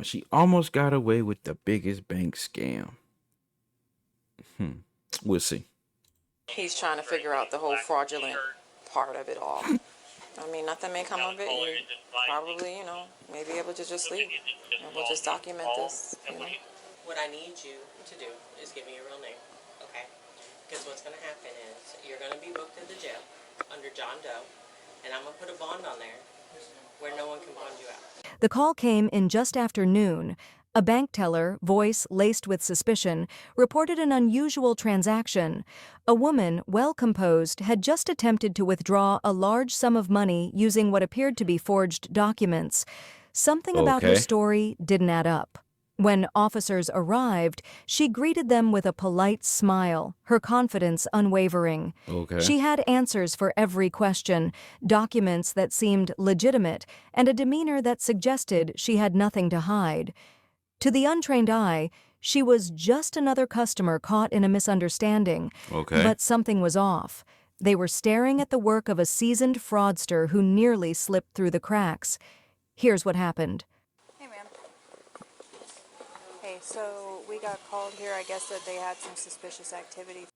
She almost got away with the biggest bank scam. We'll see. He's trying to figure out the whole fraudulent part of it all. I mean, nothing may come of it. You probably, may be able to just leave. And we'll just document this. What I need you to do is give me your real name, okay? Because what's going to happen is you're going to be booked at the jail under John Doe, and I'm going to put a bond on there where no one can bond you out. The call came in just after noon. A bank teller, voice laced with suspicion, reported an unusual transaction. A woman, well composed, had just attempted to withdraw a large sum of money using what appeared to be forged documents. Something about her story didn't add up. When officers arrived, she greeted them with a polite smile, her confidence unwavering. She had answers for every question, documents that seemed legitimate, and a demeanor that suggested she had nothing to hide. To the untrained eye, she was just another customer caught in a misunderstanding. But something was off. They were staring at the work of a seasoned fraudster who nearly slipped through the cracks. Here's what happened. Hey, ma'am. Hey, so we got called here. I guess that they had some suspicious activity.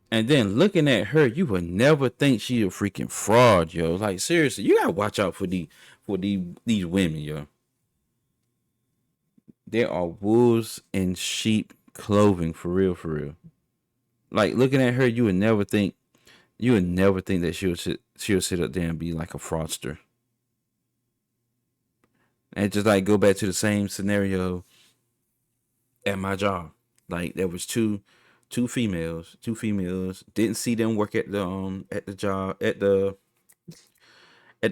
And then looking at her, you would never think she a freaking fraud, yo. Like, seriously, you gotta watch out for these women, yo. There are wolves in sheep clothing, for real, for real. Like, looking at her, you would never think that she'll sit up there and be like a fraudster. And just like go back to the same scenario at my job. Like, there was two females, didn't see them work at the job at the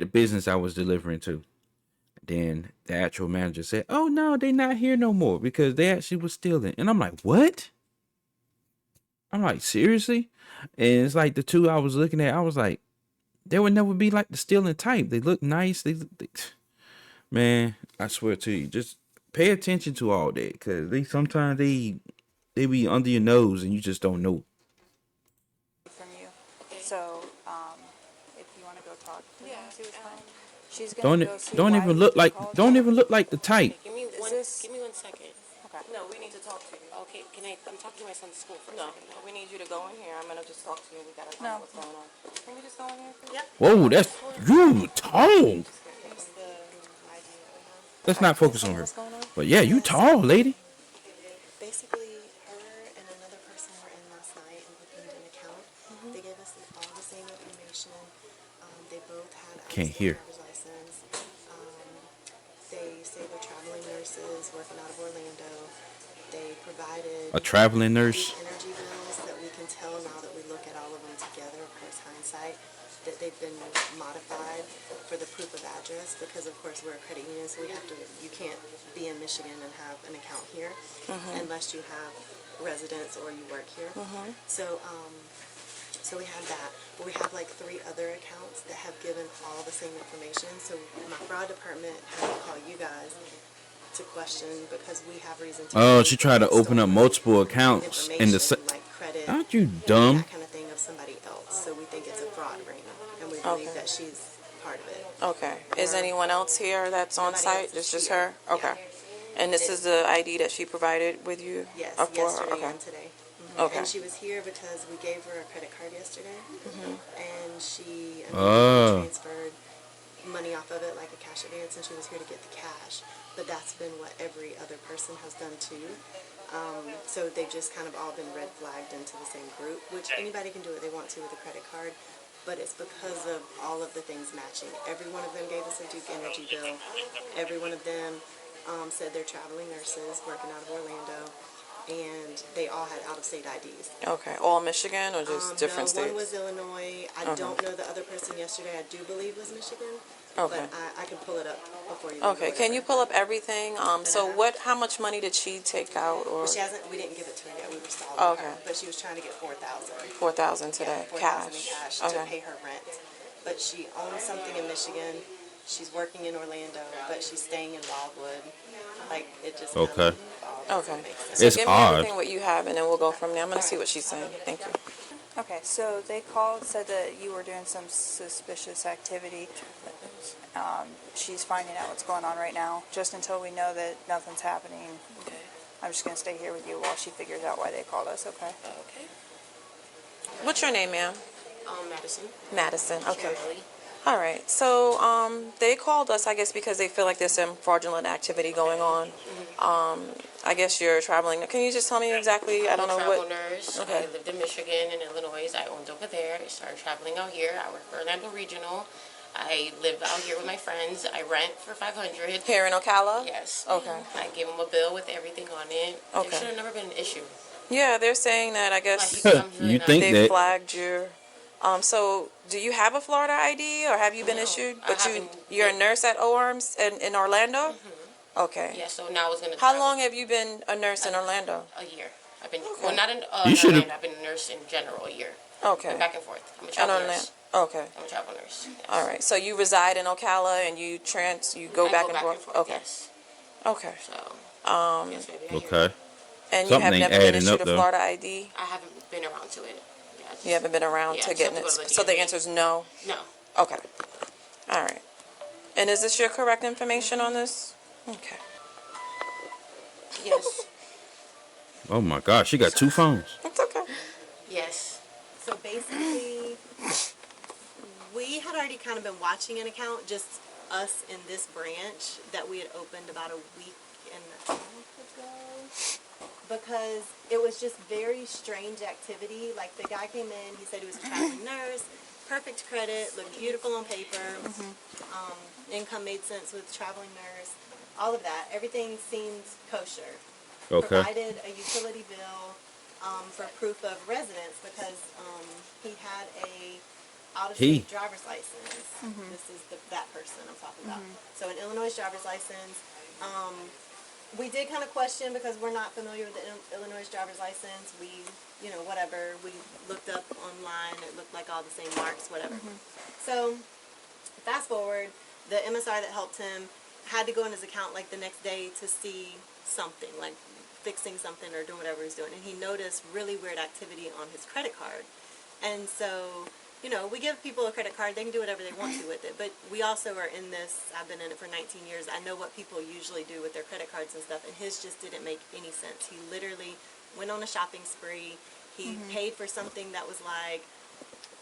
business I was delivering to. Then the actual manager said, "Oh no, they not here no more because they actually was stealing." And I'm like, "What?" I'm like, "Seriously?" And it's like the two I was looking at, I was like, they would never be like the stealing type. They look nice. Man, I swear to you, just pay attention to all that, because sometimes they be under your nose and you just don't know. From you. So, if you want to go talk to them, see what's going on. She's Don't gonna go see don't why even you look like called don't her. even look like the type. Give me one second. Okay. No, we need to talk to you. Okay, I'm talking to my son's school for a No, second. we need you to go in here. I'm going to just talk to you. We got to find out what's going on. Can we just go in here, please? Yep. Whoa, that's you tall. Here's the idea that we have. Let's not focus on her. What's going on? But yeah, you tall, lady. Basically, her and another person were in last night and opened an account. They gave us all the same information. They both had Can't hear. driver's license. They say they're traveling nurses working out of Orlando. They provided A traveling nurse. the energy bills that we can tell now that we look at all of them together, of course, hindsight, that they've been modified for the proof of address because, of course, we're a credit union, so you can't be in Michigan and have an account here unless you have residence or you work here. So we have that, but we have like 3 other accounts that have given all the same information. So my fraud department had to call you guys to question because we have reason to. Oh, she tried to open up multiple accounts in the like credit. Aren't you dumb? That kind of thing of somebody else. So we think it's a fraud ring, and we believe that she's part of it. Okay. Is anyone else here that's on Nobody site? else It's is just here. her? Okay. And this is the ID that she provided with you? Yes, For her? yesterday Okay. and today. Okay. And she was here because we gave her a credit card yesterday, and she transferred money off of it like a cash advance, and she was here to get the cash. But that's been what every other person has done too. So they've just kind of all been red flagged into the same group, which anybody can do what they want to with a credit card, but it's because of all of the things matching. Every one of them gave us a Duke Energy bill. Every one of them said they're traveling nurses working out of Orlando, and they all had out-of-state IDs. Okay. All Michigan or just different No, states? one was Illinois. I don't know the other person yesterday. I do believe was Michigan. Okay. But I can pull it up before you. Okay. Can you pull up everything? So how much money did she take out? Or She hasn't. We didn't give it to her yet. We were stalling Okay. her. But she was trying to get $4,000. 4,000 today, $4,000 in cash. cash to Okay. pay her rent. But she owns something in Michigan. She's working in Orlando, but she's staying in Wildwood. Like, it just Okay. Okay. makes sense. So It's give me odd. everything what you have, and then we'll go from there. I'm gonna see what she's saying. Thank you. Okay, so they called, said that you were doing some suspicious activity. She's finding out what's going on right now. Just until we know that nothing's happening, Okay. I'm just going to stay here with you while she figures out why they called us, okay? Okay. What's your name, ma'am? Madison. Madison. Okay. Shirley. All right. So, they called us, I guess, because they feel like there's some fraudulent activity going on. I guess you're traveling. Can you just tell me exactly? I don't know I'm a travel what. nurse. Okay. I lived in Michigan and Illinois. I owned over there. I started traveling out here. I work for Orlando Regional. I live out here with my friends. I rent for $500. Here in Ocala? Yes. Okay. I give them a bill with everything on it. Okay. There should have never been an issue. Yeah, they're saying that, I guess, Like, I'm really You not- think they that? flagged your. So, do you have a Florida ID, or have you been No, issued? I But haven't you're a been- nurse at OARMS in Orlando? Okay. Yeah, so now I was going to How long have you been a nurse in Orlando? A year. I've been, Okay. well, not in You should've- Orlando. I've been a nurse in general a year. Okay. Back and forth. I'm a In travel Orlando. nurse. Okay. I'm a travel nurse. Yes. All right. So you reside in Ocala and you go I back go and back forth. and forth. Okay. Yes. Okay. So. Yes, baby, I hear you. Okay. And you Something have ain't never been adding issued up, a though. Florida ID? I haven't been around to it. Yes. You haven't been around Yeah, to I getting have it. to go to the So the DMV. answer is no. No. Okay. All right. And is this your correct information on this? Okay. Yes. Oh my gosh, she got 2 phones. It's okay. Yes. So basically, we had already kind of been watching an account, just us in this branch, that we had opened about a week and a half ago, because it was just very strange activity. Like, the guy came in, he said he was a traveling nurse, perfect credit, looked beautiful on paper, income made sense with traveling nurse, all of that. Everything seemed kosher. Okay. Provided a utility bill for proof of residence because he had a out-of-state driver's license. This is that person I'm talking about. So an Illinois driver's license. We did kind of question because we're not familiar with the Illinois driver's license. We, whatever. We looked up online. It looked like all the same marks, whatever. So fast forward, the MSR that helped him had to go in his account like the next day to see something, like fixing something or doing whatever he's doing. And he noticed really weird activity on his credit card. And so, we give people a credit card, they can do whatever they want to with it. But we also are in this, I've been in it for 19 years. I know what people usually do with their credit cards and stuff. And his just didn't make any sense. He literally went on a shopping spree. He paid for something that was like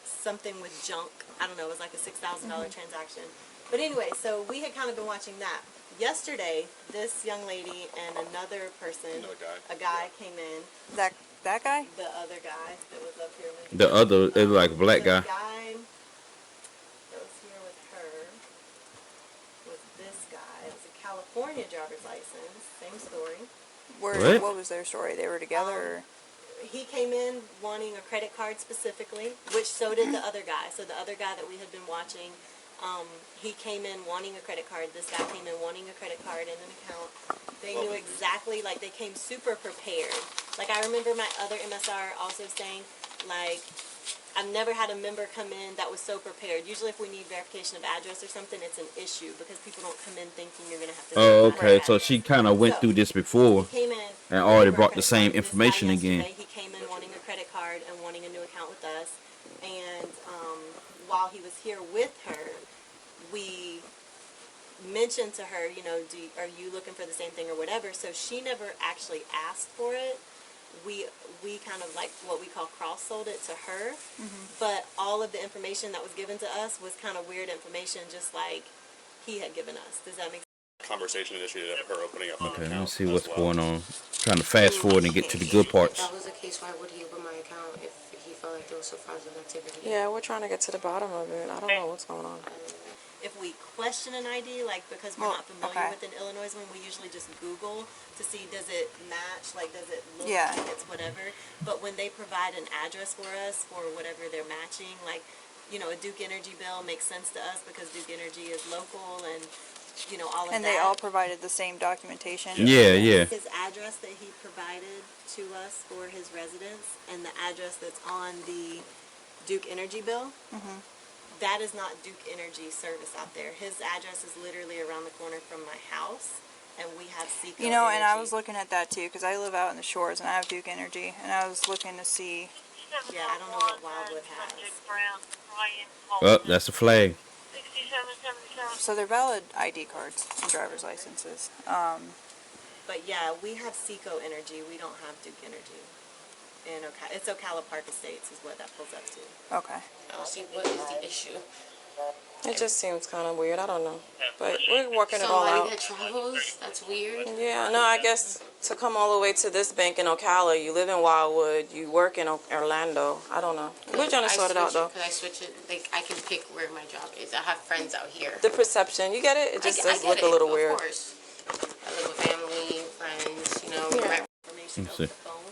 something with junk. I don't know, it was like a $6,000 transaction. But anyway, so we had kind of been watching that. Yesterday, this young lady and another person, a guy came in. That guy? The other guy that was up here with The other, it was like a black guy. The guy that was here with her was this guy. It was a California driver's license. Same story. What? What was their story? They were together? He came in wanting a credit card specifically, which so did the other guy. So the other guy that we had been watching, he came in wanting a credit card. This guy came in wanting a credit card and an account. They knew exactly, like, they came super prepared. Like, I remember my other MSR also saying, like, I've never had a member come in that was so prepared. Usually if we need verification of address or something, it's an issue because people don't come in thinking you're going to have to Oh, verify okay. their So address. she kind of went So, through this before He came in and already wanting brought a the credit same card. This guy information again. yesterday, He came in wanting a credit card and wanting a new account with us. And while he was here with her, we mentioned to her, are you looking for the same thing or whatever? So she never actually asked for it. We kind of like what we call cross-sold it to her. But all of the information that was given to us was kind of weird information, just like he had given us. Does that make sense? Conversation initiated at her opening up an Okay, account let's see as what's well. going on. Trying to fast forward and get to the good If parts. that was the case, why would he open my account if he felt like there was some fraudulent activity? Yeah, we're trying to get to the bottom of it. I don't know what's going on. If we question an ID, like because we're Well, not familiar okay. with an Illinois one, we usually just Google to see does it match, like does it look Yeah. like it's whatever. But when they provide an address for us for whatever they're matching, like, a Duke Energy bill makes sense to us because Duke Energy is local and, all of And that. they all provided the same documentation? Yeah, yeah. His address that he provided to us for his residence and the address that's on the Duke Energy bill, that is not Duke Energy service out there. His address is literally around the corner from my house, and we have Seco And I Energy. was looking at that too, because I live out in the shores and I have Duke Energy, and I was looking to see. Yeah, I don't know what Wildwood has. Oh, that's a flag. So they're valid ID cards and driver's licenses. But yeah, we have Seco Energy. We don't have Duke Energy. And it's Ocala Park Estates is what that pulls up to. Okay. I don't see what is the issue. It just seems kind of weird. I don't know. But we're working it all Somebody out. that travels, that's weird. Yeah, no, I guess to come all the way to this bank in Ocala, you live in Wildwood, you work in Orlando. I don't know. We're trying to sort it out, though. Because I switch it, like, I can pick where my job is. I have friends out here. The perception, you get it? It just I does get look it, a little of weird. course. I live with family, friends, you know. Yeah. Information Let's over see. the phone.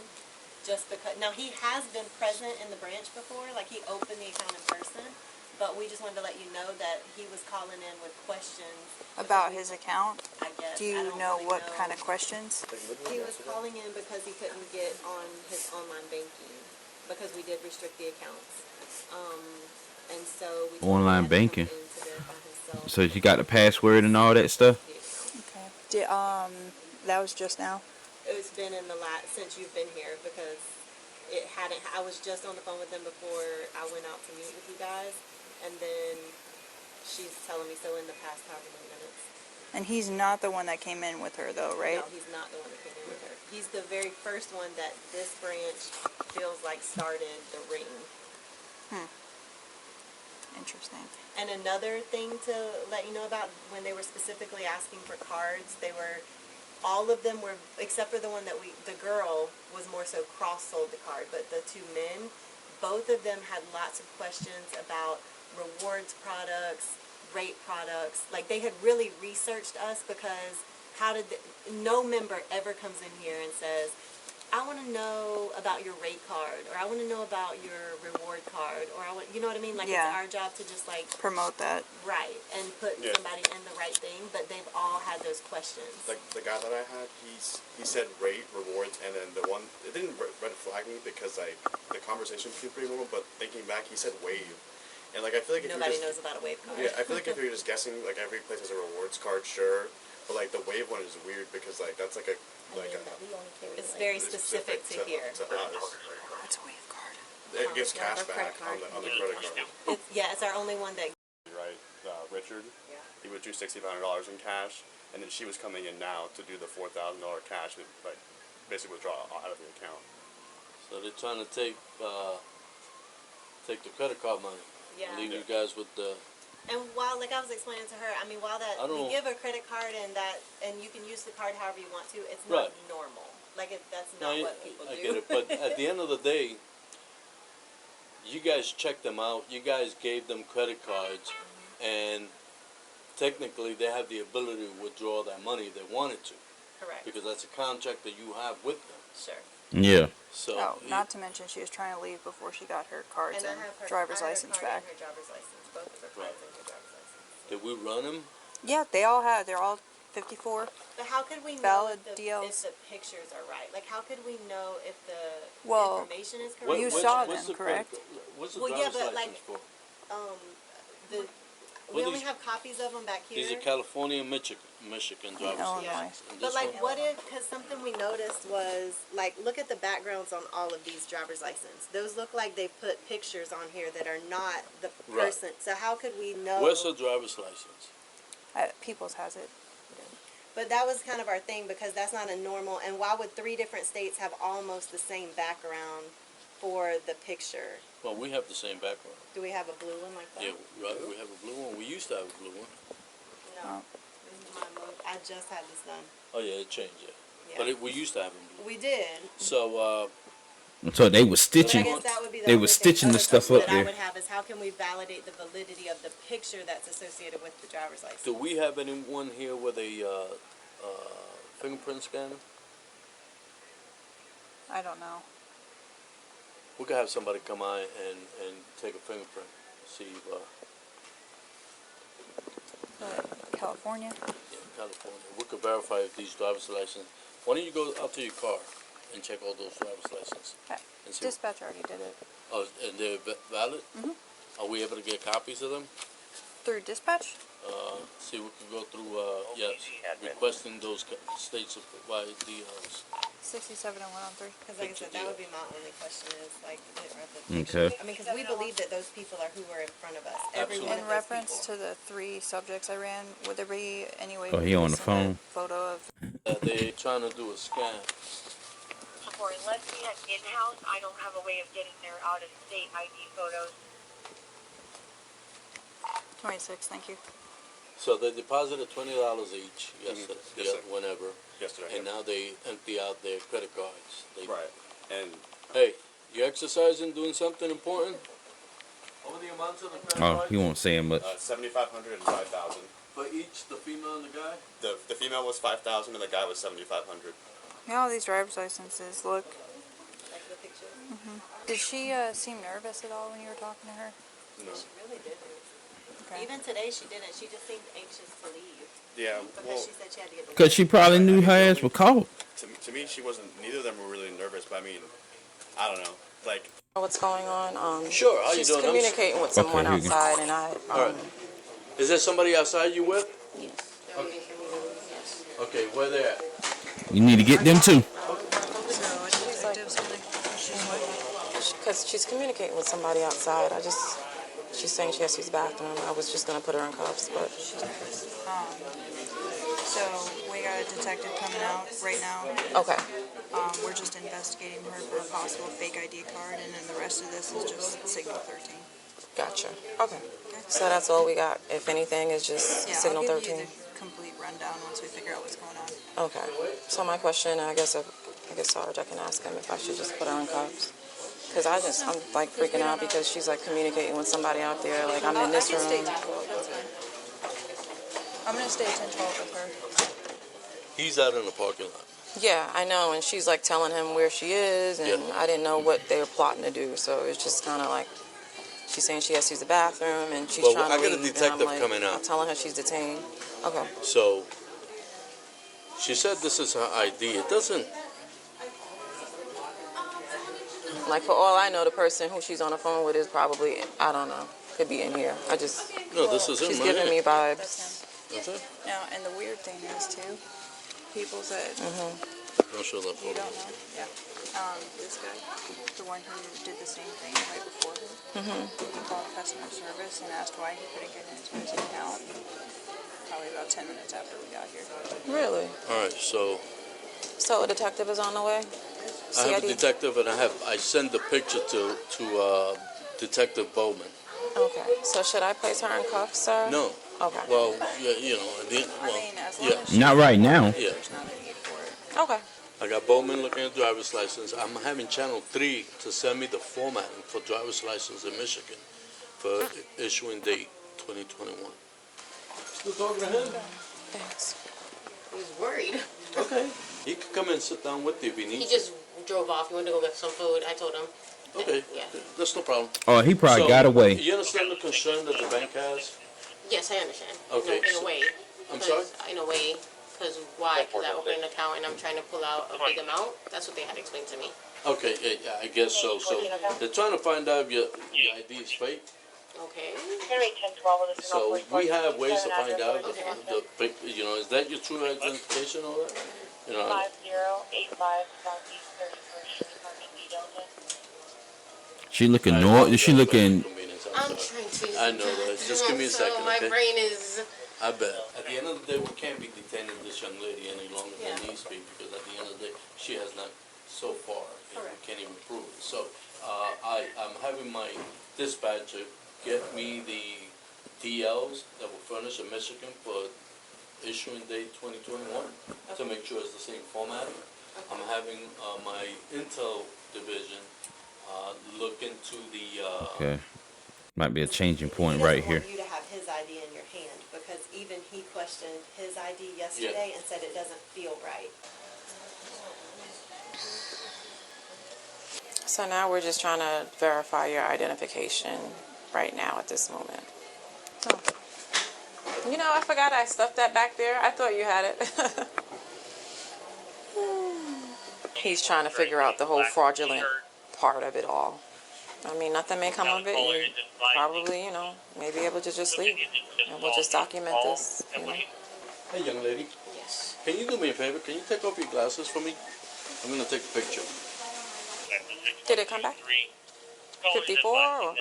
Just because now he has been present in the branch before, like he opened the account in person, but we just wanted to let you know that he was calling in with questions About his account, I guess. do I you don't know really what know. kind of questions? He was calling in because he couldn't get on his online banking because we did restrict the accounts. And so we told him Online he had to come banking. in to verify himself. So you got the password and all that stuff. The account. Okay. That was just now? It's been in the since you've been here because it hadn't. I was just on the phone with them before I went out to meet with you guys, and then she's telling me so in the past however many minutes. And he's not the one that came in with her, though, right? No, he's not the one that came in with her. He's the very first one that this branch feels like started the ring. Interesting. And another thing to let you know about, when they were specifically asking for cards, they were, all of them were, except for the one that the girl was more so cross-sold the card, but the two men, both of them had lots of questions about rewards products, rate products. Like they had really researched us because no member ever comes in here and says, I want to know about your rate card, or I want to know about your reward card, or you know what I mean? Like Yeah. it's our job to just like Promote that. right and put Yeah. somebody in the right thing. But they've all had those questions. Like the guy that I had, he said rate, rewards, and then the one, it didn't red flag me because like the conversation became pretty normal, but thinking back, he said wave. And like I feel like if Nobody you're knows just, about a wave card. yeah, I feel like if you're just guessing, like every place has a rewards card, sure, but like the wave one is weird because like that's like a It's very specific to here. to us. What's a wave card? It gives Yeah, cash our back credit on the card. credit card. It's our only one that. Right, Richard. Yeah. He withdrew $6,500 in cash, and then she was coming in now to do the $4,000 cash, and, like basically withdraw out of the account. So they're trying to take the credit card money. Yeah. Leave you guys with the. And while, like I was explaining to her, I mean, while that I don't we know. give a credit card and you can use the card however you want to, it's not Right. normal. Like that's No, not what people do. I get it, but at the end of the day, you guys checked them out. You guys gave them credit cards, and technically they have the ability to withdraw that money if they wanted to, Correct. because that's a contract that you have with them. Sure. Yeah. So Oh, not to mention she was trying to leave before she got her cards And I and have her driver's I have license her card back. and her driver's license, both of her Right. cards and her driver's license. did we run them? Yeah, they're all 54. But how could we know Valid if DLs. the pictures are right? Like, how could we know if the Well, information is correct? What- You what's- saw what's them, the correct? What's the Well, yeah, driver's but, like, license for? We Well, only these- have copies of them back here. These are California, Michigan driver's Illinois. licenses. And But this like, one? what if? Because something we noticed was like, look at the backgrounds on all of these driver's license. Those look like they put pictures on here that are not the Right. person. So how could we know? Where's the driver's license? People's has it. But that was kind of our thing because that's not a normal. And why would 3 different states have almost the same background for the picture? Well, we have the same background. Do we have a blue one like that? Yeah, right. We have a blue one. We used to have a blue one. No. This is my blue. I just had this done. Oh yeah, it changed. Yeah, Yeah. but we used to have them blue. We did. So So they were But I stitching. guess that would be the They only were thing- stitching the other stuff question up that I there. would have is how can we validate the validity of the picture that's associated with the driver's license? do we have anyone here with a fingerprint scanner? I don't know. We could have somebody come by and take a fingerprint. See if, California. in California. We could verify if these driver's license. Why don't you go out to your car and check all those driver's license? And see. Dispatch already did it. Oh, and they're valid? Mhm. Are we able to get copies of them? Through dispatch? See, we can go through, yes, requesting those state-wide DLs. 67 and 103. Because like I said, that would be my only question is like, Okay. I mean, because we believe that those people are who were in front of us. Every one In of those reference people. to the 3 subjects I ran, would there be any way Oh, we he could on the send a phone. photo of They trying to do a scan. For lesbian in-house, I don't have a way of getting their out-of-state ID photos. 26? Thank you. So they deposited $20 each yesterday, Yes, sir. whenever, Yesterday. and now they empty out their credit cards. Right. And Hey, you exercising, doing something important? What were the amounts of the credit Oh, cards? he won't say much. 7,500 and 5,000. For each, the female and the guy? The female was 5,000 and the guy was 7,500. Yeah, all these driver's licenses. Look. Like the picture. Did she seem nervous at all when you were talking to her? No. She really didn't. Okay. Even today, she didn't. She just seemed anxious to leave Yeah. because Well, she said she had to get the. Because she probably knew her ass was caught. to me, she wasn't. Neither of them were really nervous. But I mean, I don't know. Like, What's going on? Sure, how you She's doing? communicating with someone Okay, here you go. outside, and I. All right. Is there somebody outside you with? Yes. They're waiting for me to, yes. Okay, where they at? You need to get them too. Because she's communicating with somebody outside. She's saying she has to use the bathroom. I was just going to put her in cuffs, but. So we got a detective coming out right now. Okay. We're just investigating her for a possible fake ID card, and then the rest of this is just Signal 13. Gotcha. Okay. So that's all we got. If anything, is just Yeah, Signal I'll give 13. you the complete rundown once we figure out what's going on. Okay. So my question, I guess Sarge, I can ask him if I should just put her in cuffs. Because I'm like freaking out because she's like communicating with somebody out there. Like I'm in this I can stay room. 10-12, that's fine. I'm going to stay 10-12 with her. He's out in the parking lot. Yeah, I know. And she's like telling him where she is, and Yeah. I didn't know what they were plotting to do. So it's just kind of like she's saying she has to use the bathroom, and she's Well, trying I to got a leave. detective and I'm like, coming out. I'm telling her she's detained. Okay. So, she said this is her ID. It doesn't, Like for all I know, the person who she's on the phone with is probably, I don't know, could be in here. no, this is him She's right giving me here. vibes. That's him. That's it? Now, and the weird thing is, too, people said, Don't show that you photo. don't know, yeah. This guy, the one who did the same thing right before him, he called customer service and asked why he couldn't get into his account. Probably about 10 minutes after we got here. Really? All right, so So a detective is on the way? I have a CID? detective, and I send the picture to Detective Bowman. Okay. So should I place her in cuffs, sir? No. Okay. Well, yeah, you know, I mean, as long yeah, as Not right now. yeah. there's not a need for it. Okay. I got Bowman looking at driver's license. I'm having Channel 3 to send me the formatting for driver's license in Michigan for issuing date 2021. Still talking to him? Thanks. He's worried. Okay. He could come and sit down with you if he needs He just drove off. He wanted to go get some food. I told him. to. Okay. Yeah. That's no problem. Oh, he probably So, got away. You understand the concern that the bank has? Yes, I understand. Okay, In so- a way. I'm 'Cause- sorry? In a way. Because why? Because I opened an account and I'm trying to pull out a big amount. That's what they had explained to me. Okay, yeah, I guess so. So they're trying to find out if your ID is fake. Okay. So we have ways to find out you know, is that your true identification or that? You know, 5085 Southeast 31st Street, apartment D Delta. She looking She looking. I'm trying to. I know that. Just give me a So second, my okay? brain is. I bet. At the end of the day, we can't be detaining this young lady any longer than needs be, because at the end of the day, she has not so far, and we can't even prove it. So, I'm having my dispatcher get me the DLs that were furnished in Michigan for issuing date 2021 to make sure it's the same format. I'm having my Intel division look into the Okay. Might be a changing He point doesn't right here. want you to have his ID in your hand because even he questioned his ID yesterday and said it doesn't feel right. So now we're just trying to verify your identification right now at this moment. Oh. You know, I forgot I stuffed that back there. I thought you had it. He's trying to figure out the whole fraudulent part of it all. I mean, nothing may come of it. You probably, you know, may be able to just leave. And we'll just document this, you know. Hey, young lady. Yes. Can you do me a favor? Can you take off your glasses for me? I'm gonna take a picture. Did it come back? 54 or?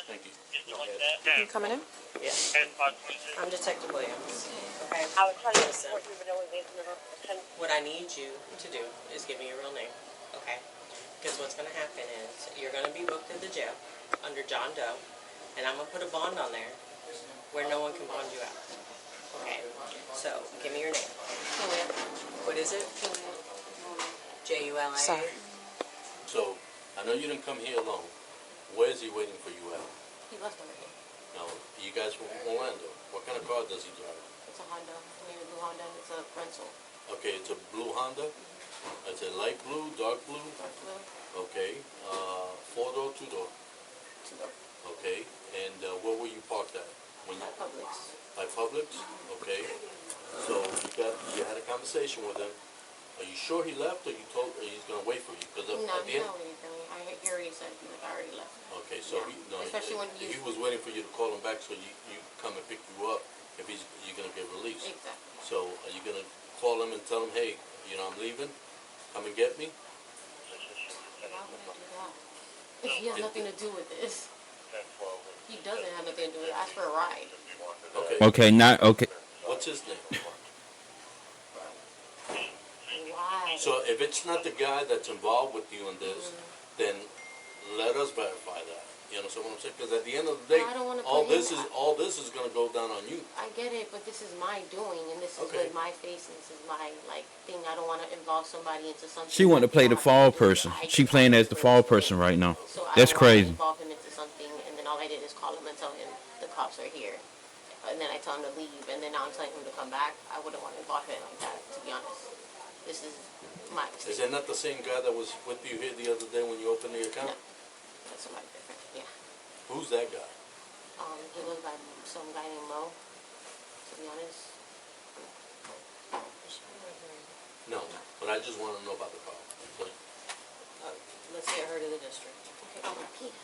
Thank you. You coming in? I'm Detective Williams. Okay. I was trying to Listen. support you, but no one gave me a What I need you to do is give me your real name. Okay. Because what's going to happen is you're going to be booked at the jail under John Doe, and I'm going to put a bond on there where no one can bond you out. Okay. So give me your name. Julia. What is it? Julia. Sorry. So, I know you didn't come here alone. Where is he waiting for you at? He left already. Now, you guys from Orlando. What kind of car does he drive? It's a Honda. Maybe a blue Honda. It's a rental. Okay, it's a blue Honda. It's a light blue, dark blue. Dark blue. Okay. 4-door, 2-door. Two-door. Okay. And where were you parked at? When you, At Publix. by Publix? Okay. So you had a conversation with him. Are you sure he left, or you told he's gonna wait for you? Because No, at the he end. told me anything. He already said I already left. Okay, so Yeah. Especially when he was waiting for you to call him back so you come and pick you up if you're gonna get released. Exactly. So are you gonna call him and tell him, hey, you know, I'm leaving, come and get me? Why would I do that? He has nothing to do with this. He doesn't have nothing to do with it. I asked for a ride. Okay. Okay, not okay. What's his name? Why? So if it's not the guy that's involved with you in this, then let us verify that. You understand what I'm saying? Because at the end of the day, I don't wanna all put him- this is gonna go down on you. I get it, but this is my doing, and this is Okay. with my face, and this is my thing. I don't want to involve somebody into something. She want to play the that fall I do. person. I She just playing want as to the play fall this person game. right now. So I That's don't wanna crazy. involve him into something, and then all I did is call him and tell him the cops are here, and then I tell him to leave, and then now I'm telling him to come back. I wouldn't want to involve him like that, to be honest. This is my Is mistake. that not the same guy that was with you here the other day when you opened the account? No. That's somebody different. Yeah. Who's that guy? He goes by some guy named Mo. To be honest. No, but I just want to know about the car. So, Let's get her to the district. Okay. Oh, Pete.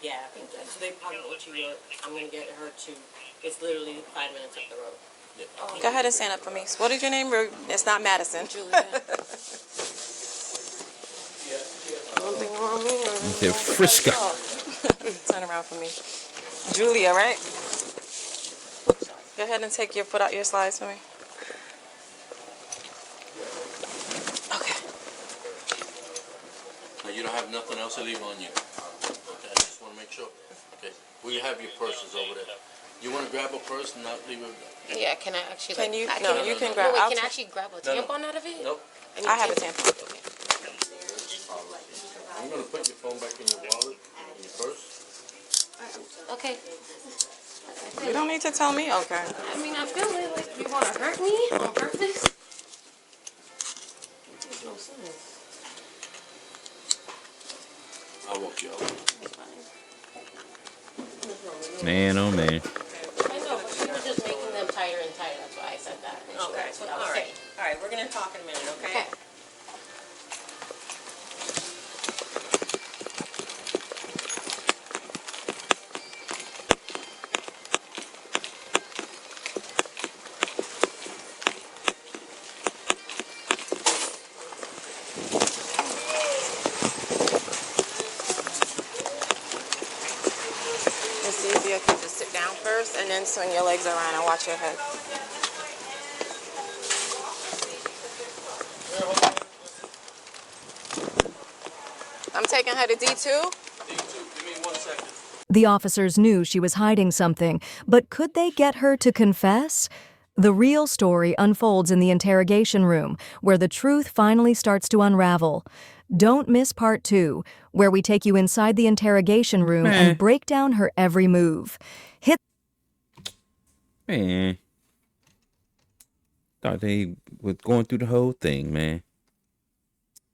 Yeah, so they probably what you I'm going to get her to, it's literally 5 minutes up the road. yeah. Go ahead and stand up for me. What is your name? It's not Madison. Julia. They're Frisco. Turn around for me. Julia, right? Go ahead and put out your slides for me. Okay. Now, you don't have nothing else to leave on you. Okay, I just want to make sure. Okay, we have your purses over there. You want to grab a purse and not leave it? Yeah, can I actually? Can you? I No, you can grab. No, wait, I'll can I t- actually grab a No, no. tampon out of it? Nope. need I have a tampon. tampon. I'm going to put your phone back in your wallet, in your purse. Okay. You don't need to tell me. Okay. I mean, I feel it. Like you want to hurt me on purpose. Makes no sense. I'll walk you out. Man, oh man. I know, but she was just making them tighter and tighter. That's why I said that. Okay, That's what I all was right. saying. All right, we're going to talk in a minute, okay? Okay. It's easier if you just sit down first and then swing your legs around and watch your head. I'm taking her to D2. D2, give me 1 second. The officers knew she was hiding something, but could they get her to confess? The real story unfolds in the interrogation room, where the truth finally starts to unravel. Don't miss part 2, where we take you inside the interrogation room and break down her every move. Hit Man. Thought they was going through the whole thing, man.